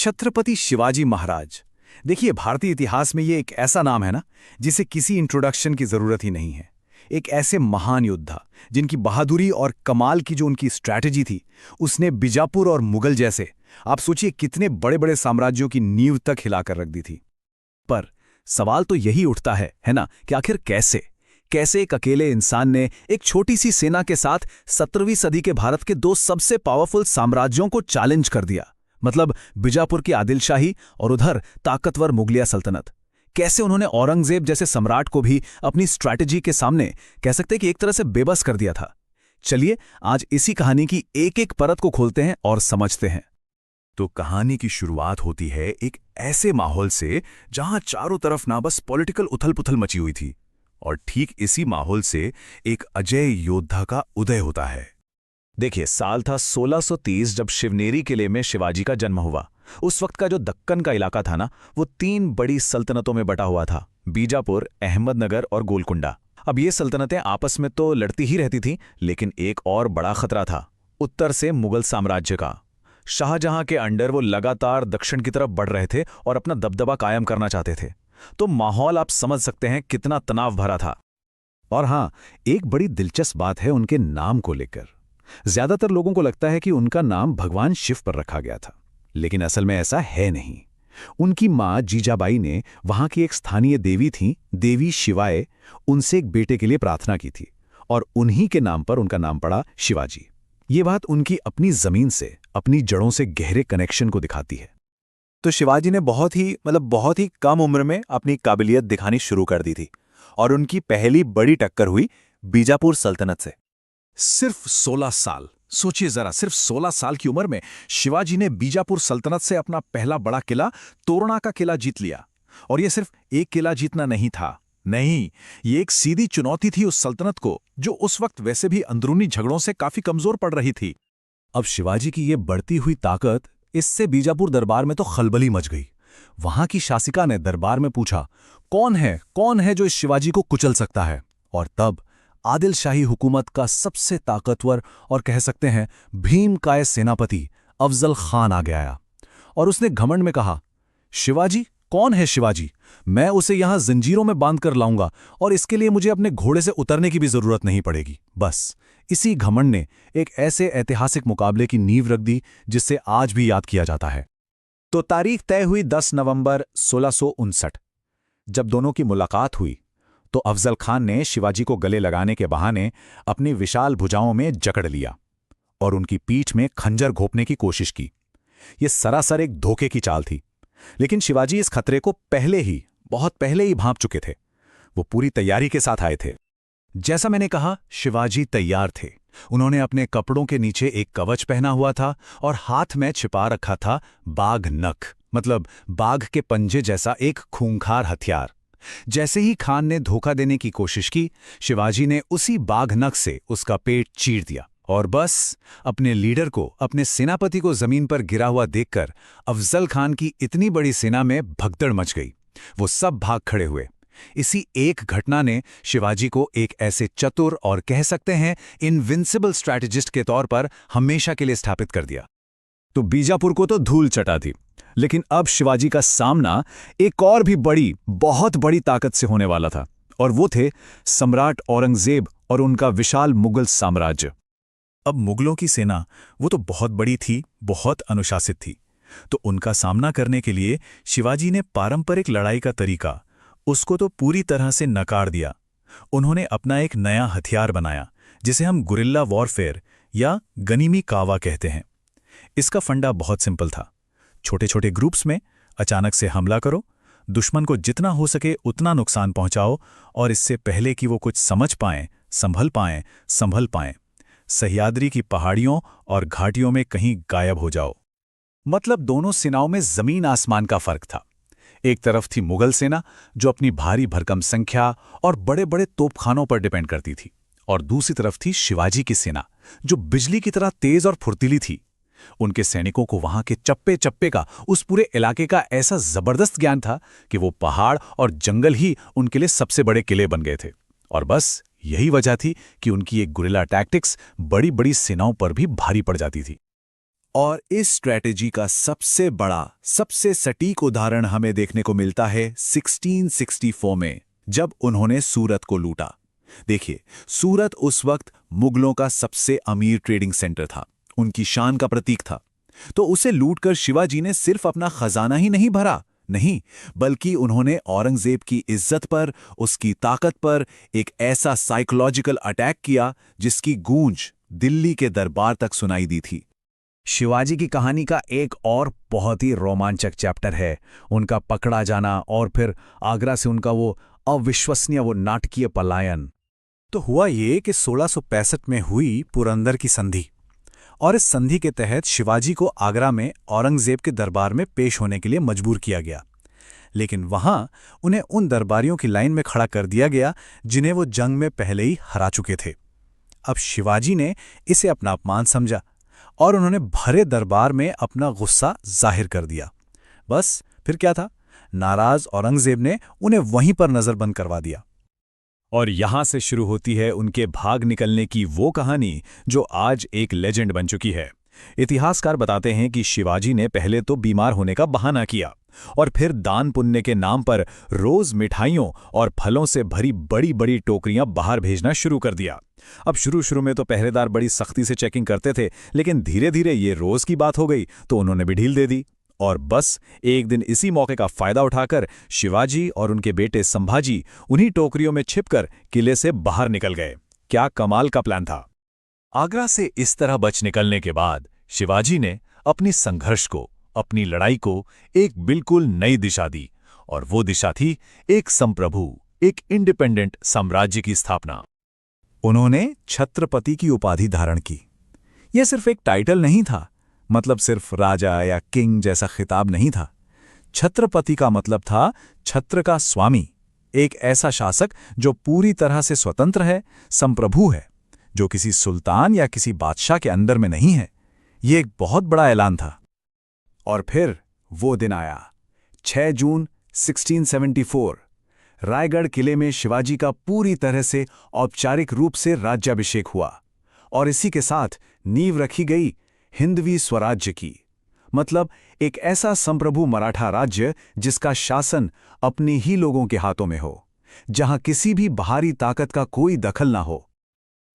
छत्रपति शिवाजी महाराज। देखिए, भारतीय इतिहास में ये एक ऐसा नाम है ना, जिसे किसी इंट्रोडक्शन की जरूरत ही नहीं है। एक ऐसे महान योद्धा जिनकी बहादुरी और कमाल की जो उनकी स्ट्रैटेजी थी, उसने बीजापुर और मुगल जैसे, आप सोचिए, कितने बड़े बड़े साम्राज्यों की नींव तक हिलाकर रख दी थी। पर सवाल तो यही उठता है ना, कि आखिर कैसे एक अकेले इंसान ने एक छोटी सी सेना के साथ 17वीं सदी के भारत के दो सबसे पावरफुल साम्राज्यों को चैलेंज कर दिया। मतलब बीजापुर की आदिल शाही और उधर ताकतवर मुगलिया सल्तनत। कैसे उन्होंने औरंगजेब जैसे सम्राट को भी अपनी स्ट्रैटेजी के सामने, कह सकते हैं कि एक तरह से बेबस कर दिया था। चलिए आज इसी कहानी की एक एक परत को खोलते हैं और समझते हैं। तो कहानी की शुरुआत होती है एक ऐसे माहौल से जहां चारों तरफ ना बस पॉलिटिकल उथल-पुथल मची हुई थी, और ठीक इसी माहौल से एक अजय योद्धा का उदय होता है। देखिए, साल था 1630 जब शिवनेरी किले में शिवाजी का जन्म हुआ। उस वक्त का जो दक्कन का इलाका था ना, वो 3 बड़ी सल्तनतों में बटा हुआ था, बीजापुर, अहमदनगर और गोलकुंडा। अब ये सल्तनतें आपस में तो लड़ती ही रहती थीं, लेकिन एक और बड़ा खतरा था, उत्तर से मुगल साम्राज्य का। शाहजहां के अंडर वो लगातार दक्षिण की तरफ बढ़ रहे थे और अपना दबदबा कायम करना चाहते थे। तो माहौल आप समझ सकते हैं कितना तनाव भरा था। और हाँ, एक बड़ी दिलचस्प बात है उनके नाम को लेकर। ज्यादातर लोगों को लगता है कि उनका नाम भगवान शिव पर रखा गया था, लेकिन असल में ऐसा है नहीं। उनकी मां जीजाबाई ने वहां की एक स्थानीय देवी थी, देवी शिवाय, उनसे एक बेटे के लिए प्रार्थना की थी और उन्हीं के नाम पर उनका नाम पड़ा शिवाजी। ये बात उनकी अपनी जमीन से, अपनी जड़ों से गहरे कनेक्शन को दिखाती है। तो शिवाजी ने बहुत ही कम उम्र में अपनी काबिलियत दिखानी शुरू कर दी थी और उनकी पहली बड़ी टक्कर हुई बीजापुर सल्तनत से। सिर्फ 16 साल, सोचिए जरा, सिर्फ 16 साल की उम्र में शिवाजी ने बीजापुर सल्तनत से अपना पहला बड़ा किला, तोरणा का किला, जीत लिया। और यह सिर्फ एक किला जीतना नहीं था, नहीं, ये एक सीधी चुनौती थी उस सल्तनत को, जो उस वक्त वैसे भी अंदरूनी झगड़ों से काफी कमजोर पड़ रही थी। अब शिवाजी की ये बढ़ती हुई ताकत, इससे बीजापुर दरबार में तो खलबली मच गई। वहां की शासिका ने दरबार में पूछा, कौन है जो इस शिवाजी को कुचल सकता है? और तब आदिल शाही हुकूमत का सबसे ताकतवर और कह सकते हैं भीमकाय सेनापति अफजल खान आगे आया और उसने घमंड में कहा, शिवाजी? कौन है शिवाजी? मैं उसे यहां जंजीरों में बांध कर लाऊंगा और इसके लिए मुझे अपने घोड़े से उतरने की भी जरूरत नहीं पड़ेगी। बस इसी घमंड ने एक ऐसे ऐतिहासिक मुकाबले की नींव रख दी जिससे आज भी याद किया जाता है। तो तारीख तय हुई 10 नवंबर 1659। जब दोनों की मुलाकात हुई तो अफजल खान ने शिवाजी को गले लगाने के बहाने अपनी विशाल भुजाओं में जकड़ लिया और उनकी पीठ में खंजर घोंपने की कोशिश की। यह सरासर एक धोखे की चाल थी, लेकिन शिवाजी इस खतरे को बहुत पहले ही भांप चुके थे। वो पूरी तैयारी के साथ आए थे। जैसा मैंने कहा, शिवाजी तैयार थे। उन्होंने अपने कपड़ों के नीचे एक कवच पहना हुआ था और हाथ में छिपा रखा था बाघ नख, मतलब बाघ के पंजे जैसा एक खूंखार हथियार। जैसे ही खान ने धोखा देने की कोशिश की, शिवाजी ने उसी बाघ नख से उसका पेट चीर दिया और बस अपने लीडर को, अपने सेनापति को जमीन पर गिरा हुआ देखकर अफजल खान की इतनी बड़ी सेना में भगदड़ मच गई। वो सब भाग खड़े हुए। इसी एक घटना ने शिवाजी को एक ऐसे चतुर और कह सकते हैं इनविंसिबल स्ट्रैटेजिस्ट के तौर पर हमेशा के लिए स्थापित कर दिया। तो बीजापुर को तो धूल चटा थी, लेकिन अब शिवाजी का सामना एक और भी बहुत बड़ी ताकत से होने वाला था, और वो थे सम्राट औरंगजेब और उनका विशाल मुगल साम्राज्य। अब मुगलों की सेना वो तो बहुत बड़ी थी, बहुत अनुशासित थी। तो उनका सामना करने के लिए शिवाजी ने पारंपरिक लड़ाई का तरीका, उसको तो पूरी तरह से नकार दिया। उन्होंने अपना एक नया हथियार बनाया, जिसे हम गुरिल्ला वॉरफेयर या गनीमी कावा कहते हैं। इसका फंडा बहुत सिंपल था। छोटे छोटे ग्रुप्स में अचानक से हमला करो, दुश्मन को जितना हो सके उतना नुकसान पहुंचाओ, और इससे पहले कि वो कुछ समझ पाएं, संभल पाएं, सह्याद्री की पहाड़ियों और घाटियों में कहीं गायब हो जाओ। मतलब दोनों सेनाओं में जमीन आसमान का फर्क था। एक तरफ थी मुगल सेना, जो अपनी भारी भरकम संख्या और बड़े बड़े तोपखानों पर डिपेंड करती थी, और दूसरी तरफ थी शिवाजी की सेना, जो बिजली की तरह तेज और फुर्तीली थी। उनके सैनिकों को वहां के चप्पे चप्पे का, उस पूरे इलाके का ऐसा जबरदस्त ज्ञान था कि वो पहाड़ और जंगल ही उनके लिए सबसे बड़े किले बन गए थे। और बस यही वजह थी कि उनकी एक गुरिल्ला टैक्टिक्स बड़ी बड़ी सेनाओं पर भी भारी पड़ जाती थी। और इस स्ट्रैटेजी का सबसे बड़ा, सबसे सटीक उदाहरण हमें देखने को मिलता है 1664 में, जब उन्होंने सूरत को लूटा। देखिए, सूरत उस वक्त मुगलों का सबसे अमीर ट्रेडिंग सेंटर था, उनकी शान का प्रतीक था। तो उसे लूटकर शिवाजी ने सिर्फ अपना खजाना ही नहीं भरा, नहीं, बल्कि उन्होंने औरंगजेब की इज्जत पर, उसकी ताकत पर एक ऐसा साइकोलॉजिकल अटैक किया जिसकी गूंज दिल्ली के दरबार तक सुनाई दी थी। शिवाजी की कहानी का एक और बहुत ही रोमांचक चैप्टर है उनका पकड़ा जाना और फिर आगरा से उनका वो अविश्वसनीय, वो नाटकीय पलायन। तो हुआ ये कि 1665 में हुई पुरंदर की संधि, और इस संधि के तहत शिवाजी को आगरा में औरंगजेब के दरबार में पेश होने के लिए मजबूर किया गया। लेकिन वहां उन्हें उन दरबारियों की लाइन में खड़ा कर दिया गया जिन्हें वो जंग में पहले ही हरा चुके थे। अब शिवाजी ने इसे अपना अपमान समझा और उन्होंने भरे दरबार में अपना गुस्सा जाहिर कर दिया। बस फिर क्या था, नाराज औरंगजेब ने उन्हें वहीं पर नजरबंद करवा दिया। और यहां से शुरू होती है उनके भाग निकलने की वो कहानी जो आज एक लेजेंड बन चुकी है। इतिहासकार बताते हैं कि शिवाजी ने पहले तो बीमार होने का बहाना किया और फिर दान पुण्य के नाम पर रोज मिठाइयों और फलों से भरी बड़ी बड़ी टोकरियां बाहर भेजना शुरू कर दिया। अब शुरू में तो पहरेदार बड़ी सख्ती से चेकिंग करते थे, लेकिन धीरे धीरे ये रोज की बात हो गई तो उन्होंने भी ढील दे दी। और बस एक दिन इसी मौके का फायदा उठाकर शिवाजी और उनके बेटे संभाजी उन्हीं टोकरियों में छिपकर किले से बाहर निकल गए। क्या कमाल का प्लान था। आगरा से इस तरह बच निकलने के बाद शिवाजी ने अपनी संघर्ष को, अपनी लड़ाई को एक बिल्कुल नई दिशा दी, और वो दिशा थी एक संप्रभु, एक इंडिपेंडेंट साम्राज्य की स्थापना। उन्होंने छत्रपति की उपाधि धारण की। यह सिर्फ एक टाइटल नहीं था, मतलब सिर्फ राजा या किंग जैसा खिताब नहीं था। छत्रपति का मतलब था छत्र का स्वामी, एक ऐसा शासक जो पूरी तरह से स्वतंत्र है, संप्रभु है, जो किसी सुल्तान या किसी बादशाह के अंदर में नहीं है। यह एक बहुत बड़ा ऐलान था। और फिर वो दिन आया, 6 जून 1674। रायगढ़ किले में शिवाजी का पूरी तरह से औपचारिक रूप से राज्याभिषेक हुआ, और इसी के साथ नींव रखी गई हिंदवी स्वराज्य की। मतलब एक ऐसा संप्रभु मराठा राज्य जिसका शासन अपने ही लोगों के हाथों में हो, जहां किसी भी बाहरी ताकत का कोई दखल ना हो।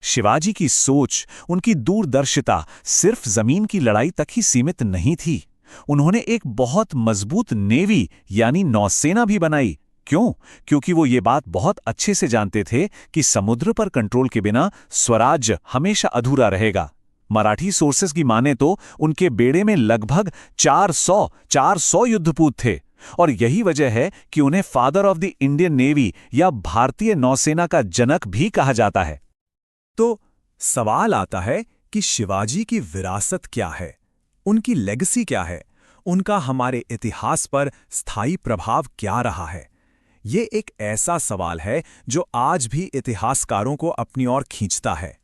शिवाजी की सोच, उनकी दूरदर्शिता सिर्फ जमीन की लड़ाई तक ही सीमित नहीं थी। उन्होंने एक बहुत मजबूत नेवी यानी नौसेना भी बनाई। क्यों? क्योंकि वो ये बात बहुत अच्छे से जानते थे कि समुद्र पर कंट्रोल के बिना स्वराज्य हमेशा अधूरा रहेगा। मराठी सोर्सेस की माने तो उनके बेड़े में लगभग 400 युद्धपूत थे, और यही वजह है कि उन्हें father of the Indian navy या भारतीय नौसेना का जनक भी कहा जाता है। तो सवाल आता है कि शिवाजी की विरासत क्या है, उनकी लेगेसी क्या है, उनका हमारे इतिहास पर स्थायी प्रभाव क्या रहा है। ये एक ऐसा सवाल है जो आज भी इतिहासकारों को अपनी ओर खींचता है।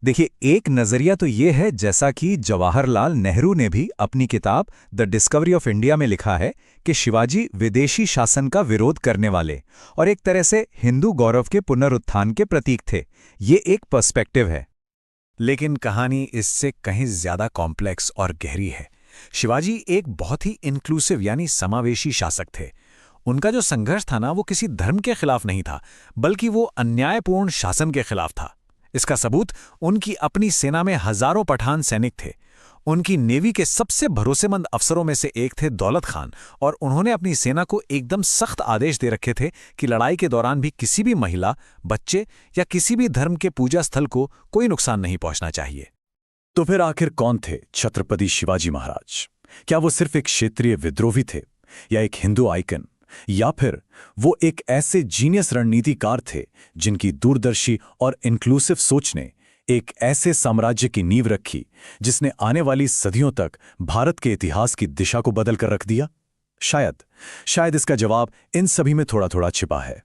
देखिए, एक नजरिया तो ये है, जैसा कि जवाहरलाल नेहरू ने भी अपनी किताब द डिस्कवरी ऑफ इंडिया में लिखा है, कि शिवाजी विदेशी शासन का विरोध करने वाले और एक तरह से हिंदू गौरव के पुनरुत्थान के प्रतीक थे। ये एक पर्सपेक्टिव है, लेकिन कहानी इससे कहीं ज्यादा कॉम्प्लेक्स और गहरी है। शिवाजी एक बहुत ही इंक्लूसिव यानी समावेशी शासक थे। उनका जो संघर्ष था ना, वो किसी धर्म के खिलाफ नहीं था, बल्कि वो अन्यायपूर्ण शासन के खिलाफ था। इसका सबूत उनकी अपनी सेना में हजारों पठान सैनिक थे। उनकी नेवी के सबसे भरोसेमंद अफसरों में से एक थे दौलत खान, और उन्होंने अपनी सेना को एकदम सख्त आदेश दे रखे थे कि लड़ाई के दौरान भी किसी भी महिला, बच्चे या किसी भी धर्म के पूजा स्थल को कोई नुकसान नहीं पहुंचना चाहिए। तो फिर आखिर कौन थे छत्रपति शिवाजी महाराज? क्या वो सिर्फ एक क्षेत्रीय विद्रोही थे, या एक हिंदू आइकन, या फिर वो एक ऐसे जीनियस रणनीतिकार थे जिनकी दूरदर्शी और इंक्लूसिव सोच ने एक ऐसे साम्राज्य की नींव रखी जिसने आने वाली सदियों तक भारत के इतिहास की दिशा को बदल कर रख दिया? शायद इसका जवाब इन सभी में थोड़ा थोड़ा छिपा है।